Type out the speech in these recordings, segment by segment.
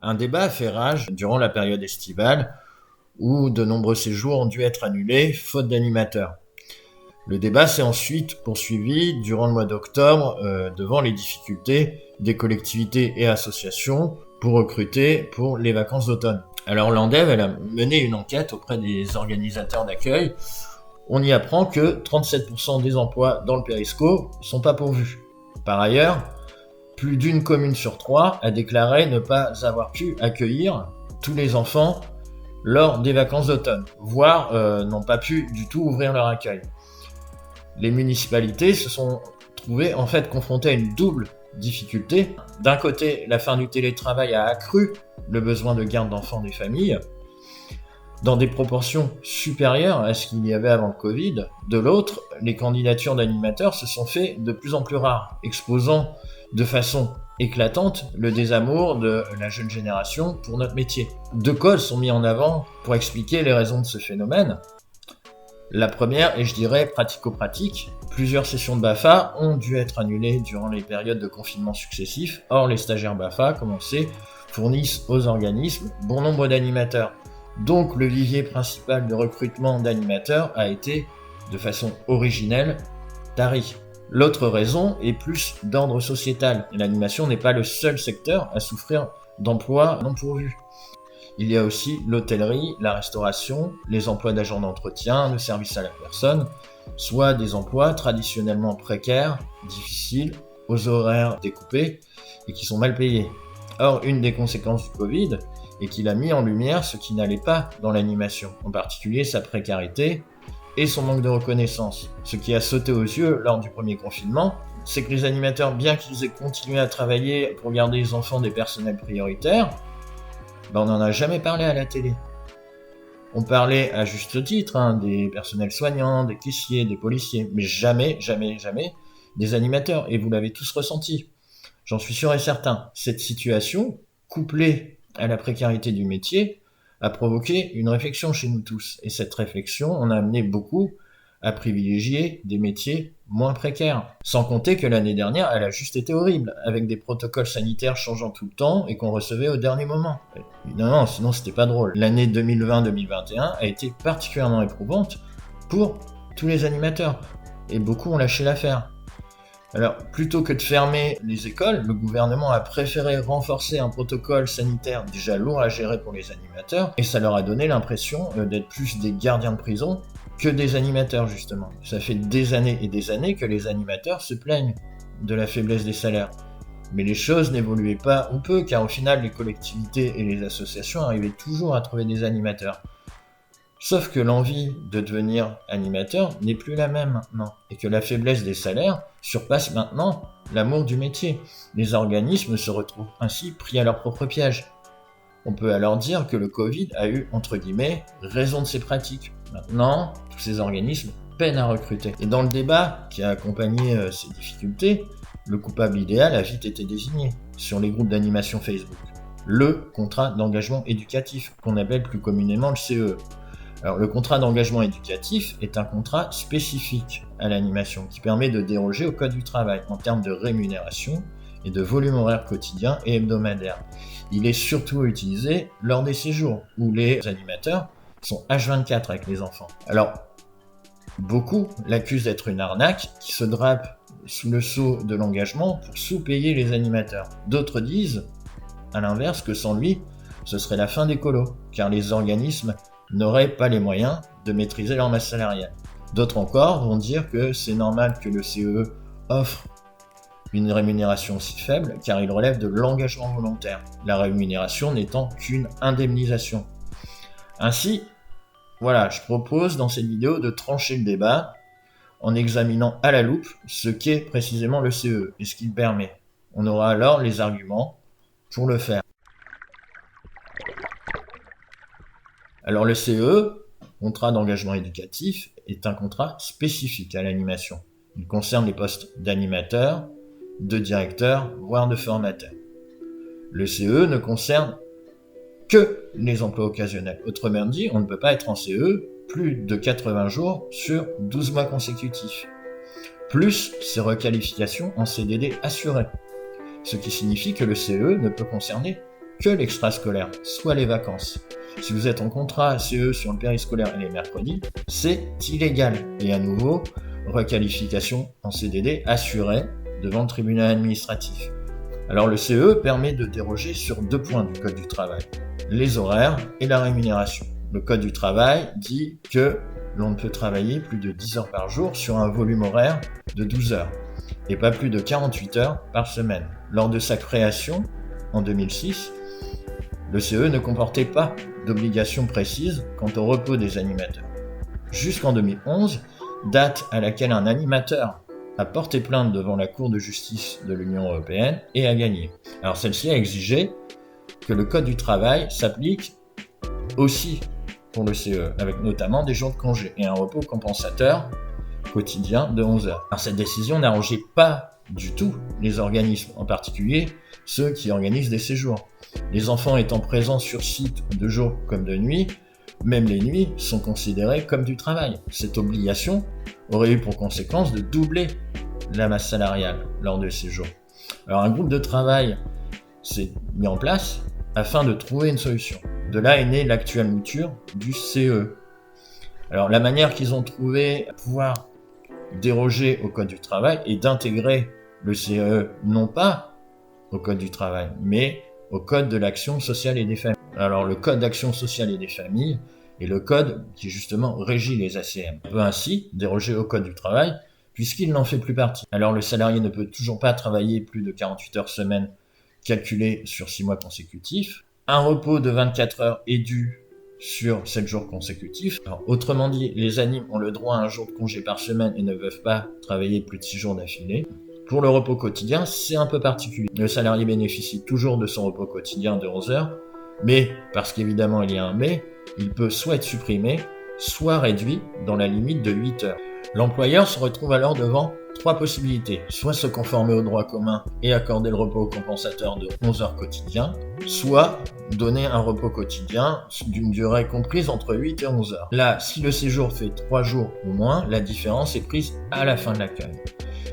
Un débat a fait rage durant la période estivale où de nombreux séjours ont dû être annulés faute d'animateurs. Le débat s'est ensuite poursuivi durant le mois d'octobre devant les difficultés des collectivités et associations pour recruter pour les vacances d'automne. Alors l'Andev elle a mené une enquête auprès des organisateurs d'accueil. On y apprend que 37% des emplois dans le Périsco sont pas pourvus. Par ailleurs, plus d'une commune sur 3 a déclaré ne pas avoir pu accueillir tous les enfants lors des vacances d'automne, voire n'ont pas pu du tout ouvrir leur accueil. Les municipalités se sont trouvées en fait confrontées à une double difficulté. D'un côté, la fin du télétravail a accru le besoin de garde d'enfants des familles dans des proportions supérieures à ce qu'il y avait avant le Covid. De l'autre, les candidatures d'animateurs se sont fait de plus en plus rares, exposant de façon éclatante le désamour de la jeune génération pour notre métier. Deux causes sont mises en avant pour expliquer les raisons de ce phénomène. La première est, je dirais, pratico-pratique. Plusieurs sessions de BAFA ont dû être annulées durant les périodes de confinement successifs. Or, les stagiaires BAFA, comme on sait, fournissent aux organismes bon nombre d'animateurs. Donc, le vivier principal de recrutement d'animateurs a été, de façon originelle, tari. L'autre raison est plus d'ordre sociétal. L'animation n'est pas le seul secteur à souffrir d'emplois non pourvus. Il y a aussi l'hôtellerie, la restauration, les emplois d'agents d'entretien, le service à la personne, soit des emplois traditionnellement précaires, difficiles, aux horaires découpés et qui sont mal payés. Or, une des conséquences du Covid est qu'il a mis en lumière ce qui n'allait pas dans l'animation, en particulier sa précarité et son manque de reconnaissance. Ce qui a sauté aux yeux lors du premier confinement, c'est que les animateurs, bien qu'ils aient continué à travailler pour garder les enfants des personnels prioritaires, on n'en a jamais parlé à la télé. On parlait à juste titre des personnels soignants, des caissiers, des policiers, mais jamais des animateurs, et vous l'avez tous ressenti. J'en suis sûr et certain. Cette situation, couplée à la précarité du métier, a provoqué une réflexion chez nous tous. Et cette réflexion, on a amené beaucoup à privilégier des métiers moins précaires. Sans compter que l'année dernière, elle a juste été horrible, avec des protocoles sanitaires changeant tout le temps et qu'on recevait au dernier moment. Évidemment, sinon c'était pas drôle. L'année 2020-2021 a été particulièrement éprouvante pour tous les animateurs, et beaucoup ont lâché l'affaire. Alors, plutôt que de fermer les écoles, le gouvernement a préféré renforcer un protocole sanitaire déjà lourd à gérer pour les animateurs, et ça leur a donné l'impression d'être plus des gardiens de prison que des animateurs, justement. Ça fait des années et des années que les animateurs se plaignent de la faiblesse des salaires. Mais les choses n'évoluaient pas ou peu, car au final, les collectivités et les associations arrivaient toujours à trouver des animateurs. Sauf que l'envie de devenir animateur n'est plus la même maintenant, et que la faiblesse des salaires surpasse maintenant l'amour du métier. Les organismes se retrouvent ainsi pris à leur propre piège. On peut alors dire que le Covid a eu, entre guillemets, raison de ses pratiques. Maintenant, tous ces organismes peinent à recruter. Et dans le débat qui a accompagné ces difficultés, le coupable idéal a vite été désigné sur les groupes d'animation Facebook. Le contrat d'engagement éducatif, qu'on appelle plus communément le CE. Alors, le contrat d'engagement éducatif est un contrat spécifique à l'animation qui permet de déroger au code du travail en termes de rémunération et de volume horaire quotidien et hebdomadaire. Il est surtout utilisé lors des séjours où les animateurs sont H24 avec les enfants. Alors, beaucoup l'accusent d'être une arnaque qui se drape sous le sceau de l'engagement pour sous-payer les animateurs. D'autres disent, à l'inverse, que sans lui, ce serait la fin des colos, car les organismes n'auraient pas les moyens de maîtriser leur masse salariale. D'autres encore vont dire que c'est normal que le CE offre une rémunération si faible, car il relève de l'engagement volontaire, la rémunération n'étant qu'une indemnisation. Ainsi, voilà, je propose dans cette vidéo de trancher le débat en examinant à la loupe ce qu'est précisément le CE et ce qu'il permet. On aura alors les arguments pour le faire. Alors le CE, contrat d'engagement éducatif, est un contrat spécifique à l'animation. Il concerne les postes d'animateur, de directeur, voire de formateur. Le CE ne concerne que les emplois occasionnels. Autrement dit, on ne peut pas être en CE plus de 80 jours sur 12 mois consécutifs, plus ces requalifications en CDD assurées. Ce qui signifie que le CE ne peut concerner que l'extrascolaire, soit les vacances. Si vous êtes en contrat CE sur le périscolaire et les mercredis, c'est illégal. Et à nouveau, requalification en CDD assurée devant le tribunal administratif. Alors le CE permet de déroger sur 2 points du Code du travail, les horaires et la rémunération. Le Code du travail dit que l'on ne peut travailler plus de 10 heures par jour sur un volume horaire de 12 heures et pas plus de 48 heures par semaine. Lors de sa création, en 2006, le CE ne comportait pas d'obligation précise quant au repos des animateurs. Jusqu'en 2011, date à laquelle un animateur a porté plainte devant la Cour de justice de l'Union européenne et a gagné. Alors celle-ci a exigé que le Code du travail s'applique aussi pour le CE, avec notamment des jours de congé et un repos compensateur quotidien de 11 heures. Alors cette décision n'arrangeait pas du tout les organismes, en particulier ceux qui organisent des séjours. Les enfants étant présents sur site de jour comme de nuit, même les nuits sont considérées comme du travail. Cette obligation aurait eu pour conséquence de doubler la masse salariale lors de ces jours. Alors un groupe de travail s'est mis en place afin de trouver une solution. De là est née l'actuelle mouture du CE. Alors la manière qu'ils ont trouvé à pouvoir déroger au Code du travail est d'intégrer le CE non pas au Code du travail, mais au Code de l'action sociale et des familles. Alors le Code d'action sociale et des familles est le code qui justement régit les ACM. On peut ainsi déroger au Code du travail puisqu'il n'en fait plus partie. Alors le salarié ne peut toujours pas travailler plus de 48 heures semaine calculées sur 6 mois consécutifs. Un repos de 24 heures est dû sur 7 jours consécutifs. Alors, autrement dit, les animes ont le droit à un jour de congé par semaine et ne peuvent pas travailler plus de 6 jours d'affilée. Pour le repos quotidien, c'est un peu particulier. Le salarié bénéficie toujours de son repos quotidien de 11 heures, mais, parce qu'évidemment il y a un mais, il peut soit être supprimé, soit réduit dans la limite de 8 heures. L'employeur se retrouve alors devant 3 possibilités, soit se conformer au droit commun et accorder le repos compensateur de 11 heures quotidien, soit donner un repos quotidien d'une durée comprise entre 8 et 11 heures. Là, si le séjour fait 3 jours ou moins, la différence est prise à la fin de l'accueil.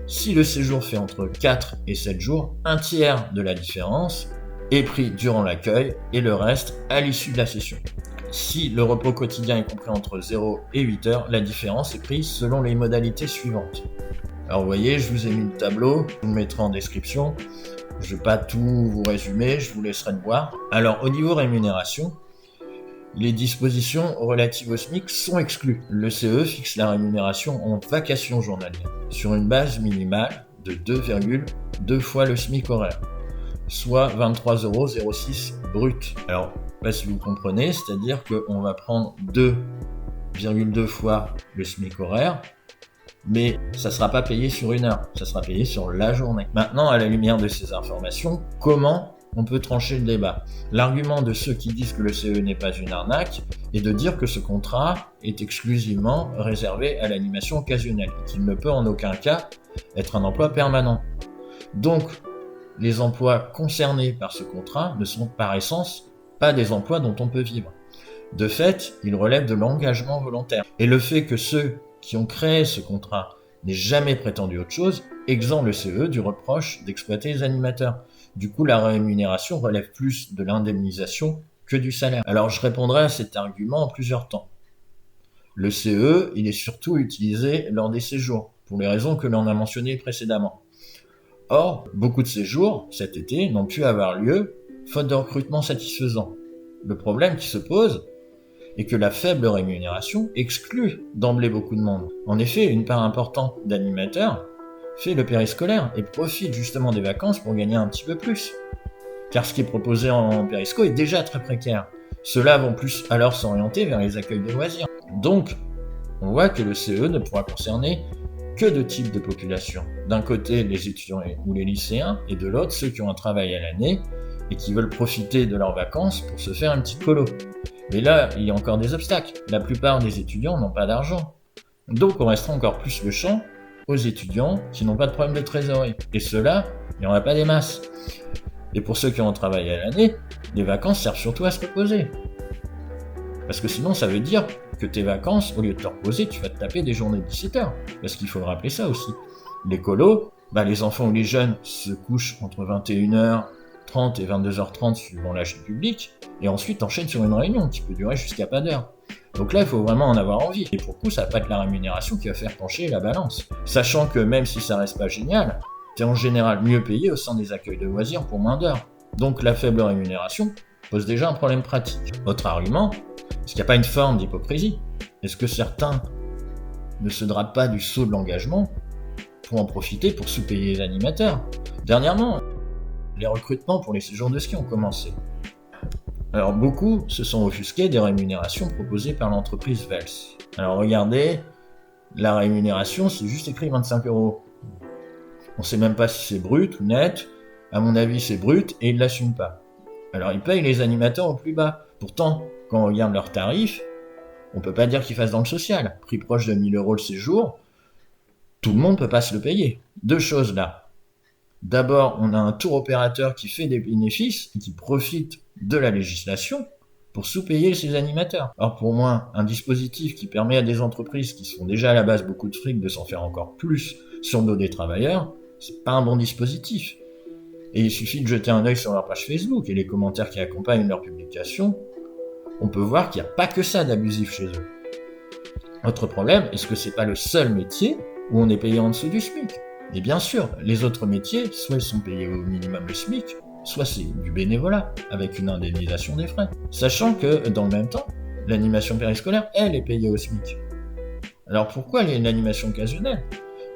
Si le séjour fait entre 4 et 7 jours, un tiers de la différence est pris durant l'accueil et le reste à l'issue de la session. Si le repos quotidien est compris entre 0 et 8 heures, la différence est prise selon les modalités suivantes. Alors vous voyez, je vous ai mis le tableau, je vous le mettrai en description. Je ne vais pas tout vous résumer, je vous laisserai le voir. Alors au niveau rémunération, les dispositions relatives au SMIC sont exclues. Le CE fixe la rémunération en vacation journalière sur une base minimale de 2,2 fois le SMIC horaire, soit 23,06 € brut. Alors, pas si vous comprenez, c'est-à-dire qu'on va prendre 2,2 fois le SMIC horaire, mais ça ne sera pas payé sur une heure, ça sera payé sur la journée. Maintenant, à la lumière de ces informations, comment on peut trancher le débat? L'argument de ceux qui disent que le CE n'est pas une arnaque est de dire que ce contrat est exclusivement réservé à l'animation occasionnelle et qu'il ne peut en aucun cas être un emploi permanent. Donc, les emplois concernés par ce contrat ne sont par essence pas des emplois dont on peut vivre. De fait, ils relèvent de l'engagement volontaire. Et le fait que ceux qui ont créé ce contrat n'aient jamais prétendu autre chose exempt le CE du reproche d'exploiter les animateurs. Du coup, la rémunération relève plus de l'indemnisation que du salaire. Alors, je répondrai à cet argument en plusieurs temps. Le CE, il est surtout utilisé lors des séjours, pour les raisons que l'on a mentionnées précédemment. Or, beaucoup de séjours, cet été, n'ont pu avoir lieu faute de recrutement satisfaisant. Le problème qui se pose est que la faible rémunération exclut d'emblée beaucoup de monde. En effet, une part importante d'animateurs fait le périscolaire et profite justement des vacances pour gagner un petit peu plus. Car ce qui est proposé en périsco est déjà très précaire. Ceux-là vont plus alors s'orienter vers les accueils de loisirs. Donc, on voit que le CE ne pourra concerner que deux types de population. D'un côté, les étudiants ou les lycéens, et de l'autre, ceux qui ont un travail à l'année et qui veulent profiter de leurs vacances pour se faire une petite colo. Mais là, il y a encore des obstacles. La plupart des étudiants n'ont pas d'argent. Donc, on restera encore plus le champ aux étudiants qui n'ont pas de problème de trésorerie. Et ceux-là, il n'y en a pas des masses. Et pour ceux qui ont un travail à l'année, les vacances servent surtout à se reposer. Parce que sinon, ça veut dire que tes vacances, au lieu de te reposer, tu vas te taper des journées de 17 heures. Parce qu'il faut rappeler ça aussi. Les colos, les enfants ou les jeunes se couchent entre 21h 20h30 et 22h30 suivant la chaîne publique, et ensuite t'enchaînes sur une réunion qui peut durer jusqu'à pas d'heure. Donc là, il faut vraiment en avoir envie. Et pour le coup, ça va pas être la rémunération qui va faire pencher la balance. Sachant que même si ça reste pas génial, t'es en général mieux payé au sein des accueils de loisirs pour moins d'heures. Donc la faible rémunération pose déjà un problème pratique. Autre argument, est-ce qu'il n'y a pas une forme d'hypocrisie? Est-ce que certains ne se drapent pas du sceau de l'engagement pour en profiter pour sous-payer les animateurs? Dernièrement, les recrutements pour les séjours de ski ont commencé. Alors beaucoup se sont offusqués des rémunérations proposées par l'entreprise Vels. Alors regardez, la rémunération c'est juste écrit 25 €. On sait même pas si c'est brut ou net. À mon avis c'est brut et ils ne l'assument pas. Alors ils payent les animateurs au plus bas. Pourtant, quand on regarde leurs tarifs, on peut pas dire qu'ils fassent dans le social. Prix proche de 1 000 € le séjour, tout le monde peut pas se le payer. Deux choses là. D'abord, on a un tour opérateur qui fait des bénéfices et qui profite de la législation pour sous-payer ses animateurs. Or pour moi, un dispositif qui permet à des entreprises qui sont déjà à la base beaucoup de fric de s'en faire encore plus sur le dos des travailleurs, c'est pas un bon dispositif. Et il suffit de jeter un œil sur leur page Facebook et les commentaires qui accompagnent leur publication, on peut voir qu'il n'y a pas que ça d'abusif chez eux. Autre problème, est-ce que c'est pas le seul métier où on est payé en dessous du SMIC? Et bien sûr, les autres métiers, soit ils sont payés au minimum le SMIC, soit c'est du bénévolat, avec une indemnisation des frais. Sachant que, dans le même temps, l'animation périscolaire, elle, est payée au SMIC. Alors pourquoi l'animation occasionnelle,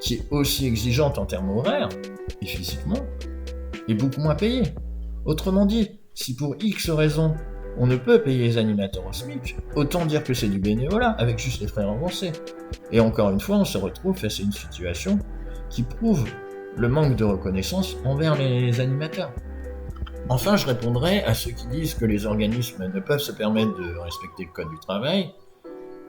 qui est aussi exigeante en termes horaires, et physiquement, est beaucoup moins payée? Autrement dit, si pour X raisons, on ne peut payer les animateurs au SMIC, autant dire que c'est du bénévolat, avec juste les frais remboursés. Et encore une fois, on se retrouve face à une situation qui prouve le manque de reconnaissance envers les animateurs. Enfin, je répondrai à ceux qui disent que les organismes ne peuvent se permettre de respecter le code du travail,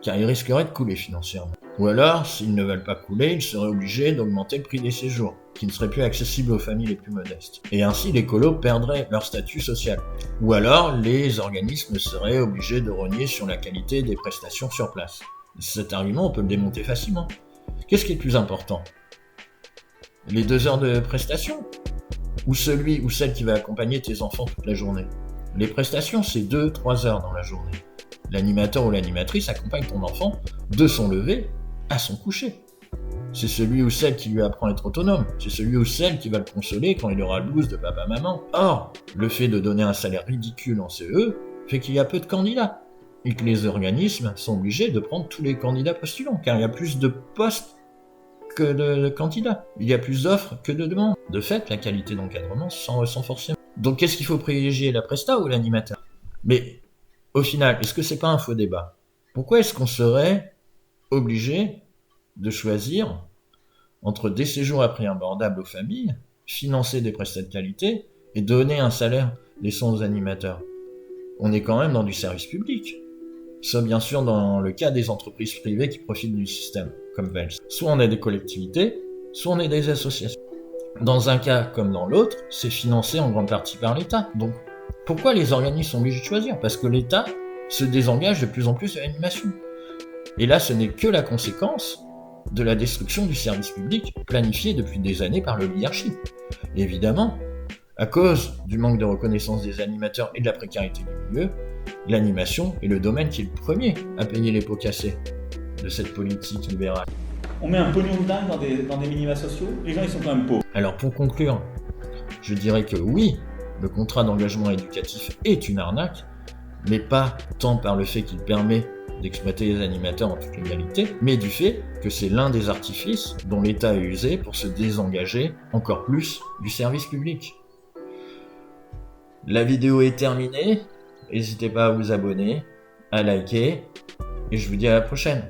car ils risqueraient de couler financièrement. Ou alors, s'ils ne veulent pas couler, ils seraient obligés d'augmenter le prix des séjours, qui ne serait plus accessible aux familles les plus modestes. Et ainsi, les colos perdraient leur statut social. Ou alors, les organismes seraient obligés de rogner sur la qualité des prestations sur place. Cet argument, on peut le démonter facilement. Qu'est-ce qui est le plus important ? Les 2 heures de prestation? Ou celui ou celle qui va accompagner tes enfants toute la journée? Les prestations, c'est 2-3 heures dans la journée. L'animateur ou l'animatrice accompagne ton enfant de son lever à son coucher. C'est celui ou celle qui lui apprend à être autonome. C'est celui ou celle qui va le consoler quand il aura le blues de papa-maman. Or, le fait de donner un salaire ridicule en CE fait qu'il y a peu de candidats. Et que les organismes sont obligés de prendre tous les candidats postulants, car il y a plus de postes que de candidats. Il y a plus d'offres que de demandes. De fait, la qualité d'encadrement s'en ressent forcément. Donc qu'est-ce qu'il faut privilégier, la presta ou l'animateur? Mais au final, est-ce que c'est pas un faux débat? Pourquoi est-ce qu'on serait obligé de choisir entre des séjours à prix abordable aux familles, financer des prestats de qualité et donner un salaire décent aux animateurs? On est quand même dans du service public. Sauf bien sûr dans le cas des entreprises privées qui profitent du système, comme Vels. Soit on est des collectivités, soit on est des associations. Dans un cas comme dans l'autre, c'est financé en grande partie par l'État. Donc pourquoi les organismes sont obligés de choisir? Parce que l'État se désengage de plus en plus de l'animation. Et là, ce n'est que la conséquence de la destruction du service public planifié depuis des années par l'oligarchie. Évidemment, à cause du manque de reconnaissance des animateurs et de la précarité du milieu, l'animation est le domaine qui est le premier à payer les pots cassés de cette politique libérale. On met un pognon de dingue dans des minima sociaux, les gens ils sont quand même pauvres. Alors pour conclure, je dirais que oui, le contrat d'engagement éducatif est une arnaque, mais pas tant par le fait qu'il permet d'exploiter les animateurs en toute légalité, mais du fait que c'est l'un des artifices dont l'État a usé pour se désengager encore plus du service public. La vidéo est terminée, n'hésitez pas à vous abonner, à liker, et je vous dis à la prochaine.